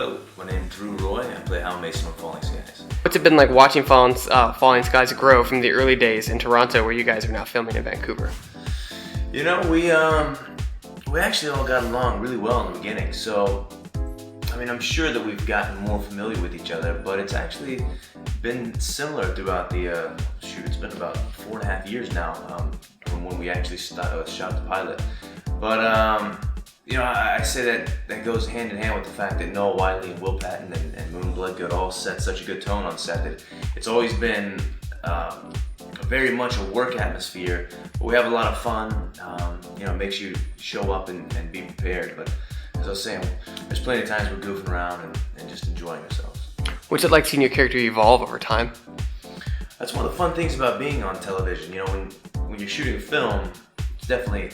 Hello, my name is Drew Roy. I play Hal Mason on Falling Skies. What's it been like watching Falling Skies grow from the early days in Toronto, where you guys are now filming in Vancouver? You know, we actually all got along really well in the beginning. So, I mean, I'm sure that we've gotten more familiar with each other, but it's actually been similar throughout the it's been about 4.5 years now from when we actually shot the pilot. But you know, I say that goes hand in hand with the fact that Noah Wiley and Will Patton and Moon Bloodgood all set such a good tone on set that it's always been very much a work atmosphere. But we have a lot of fun. You know, it makes you show up and be prepared. But as I was saying, there's plenty of times we're goofing around and just enjoying ourselves. What's it like seeing your character evolve over time? That's one of the fun things about being on television. You know, when you're shooting a film, it's definitely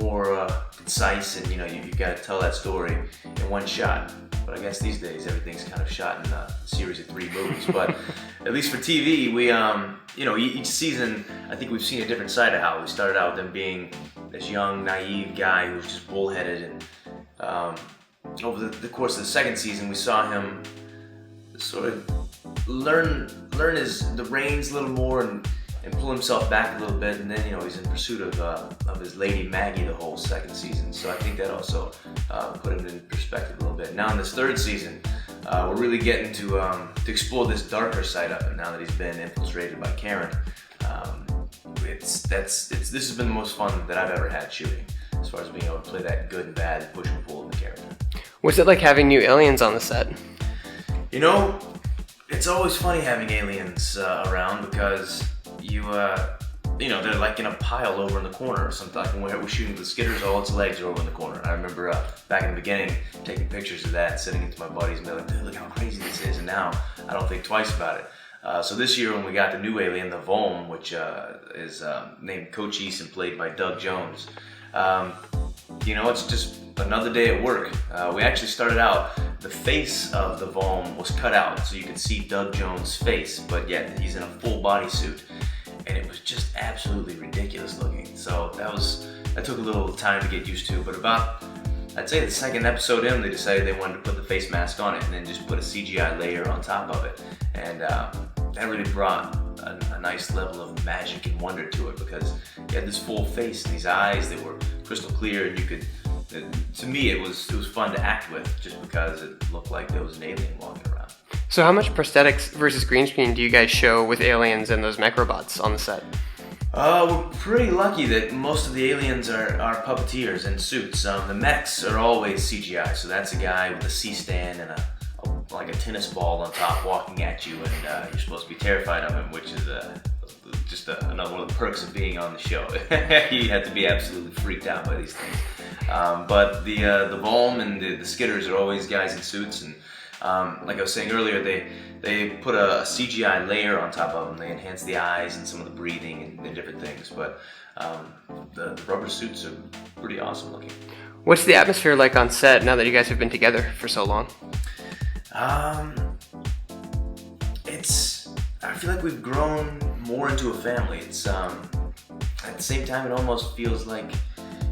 more concise, and you know, you've got to tell that story in one shot. But I guess these days everything's kind of shot in a series of 3 movies. But at least for TV, we you know, each season I think we've seen a different side of Hal. We started out with him being this young, naive guy who was just bullheaded, and over the course of the second season, we saw him sort of learn the reins a little more and pull himself back a little bit, and then, you know, he's in pursuit of his lady Maggie the whole second season. So I think that also put him in perspective a little bit. Now in this third season, we're really getting to explore this darker side of it. Now that he's been infiltrated by Karen, this has been the most fun that I've ever had shooting, as far as being able to play that good and bad push and pull of the character. What's it like having new aliens on the set? You know, it's always funny having aliens around, because you know, they're like in a pile over in the corner or something. Like when we're shooting the skitters, all its legs are over in the corner. I remember back in the beginning taking pictures of that, sending it to my buddies, and they're like, dude, look how crazy this is. And now I don't think twice about it. So this year when we got the new alien, the Volm, which is named Cochise and played by Doug Jones, you know, it's just another day at work. We actually started out, the face of the Volm was cut out so you could see Doug Jones' face, but yet he's in a full bodysuit, and it was just absolutely ridiculous looking. So that took a little time to get used to, but about, I'd say the second episode in, they decided they wanted to put the face mask on it and then just put a CGI layer on top of it, and that really brought a nice level of magic and wonder to it, because he had this full face and these eyes that were crystal clear, and you could, to me, it was fun to act with, just because it looked like there was an alien walking around. So how much prosthetics versus green screen do you guys show with aliens and those microbots on the set? We're pretty lucky that most of the aliens are puppeteers in suits. The mechs are always CGI, so that's a guy with a C-stand and like a tennis ball on top walking at you, and you're supposed to be terrified of him, which is just another one of the perks of being on the show. You have to be absolutely freaked out by these things. But the Volm and the Skitters are always guys in suits, and like I was saying earlier, they put a CGI layer on top of them. They enhance the eyes and some of the breathing and different things, but the rubber suits are pretty awesome looking. What's the atmosphere like on set now that you guys have been together for so long? I feel like we've grown more into a family. It's at the same time, it almost feels like,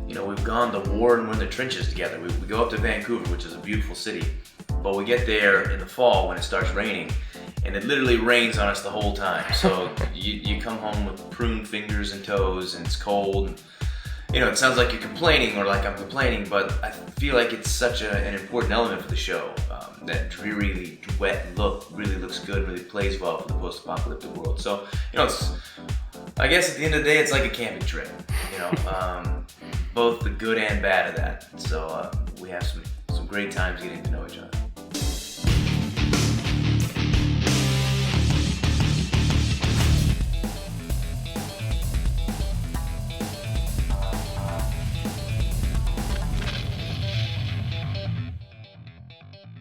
you know, we've gone to war and we're in the trenches together. We go up to Vancouver, which is a beautiful city, but we get there in the fall when it starts raining, and it literally rains on us the whole time. So you come home with pruned fingers and toes, and it's cold. And, you know, it sounds like you're complaining, or like I'm complaining, but I feel like it's such an important element for the show. That dreary, wet look really looks good, really plays well for the post-apocalyptic world. So, you know, I guess at the end of the day, it's like a camping trip. You know, both the good and bad of that. So we have some great times getting to know each other.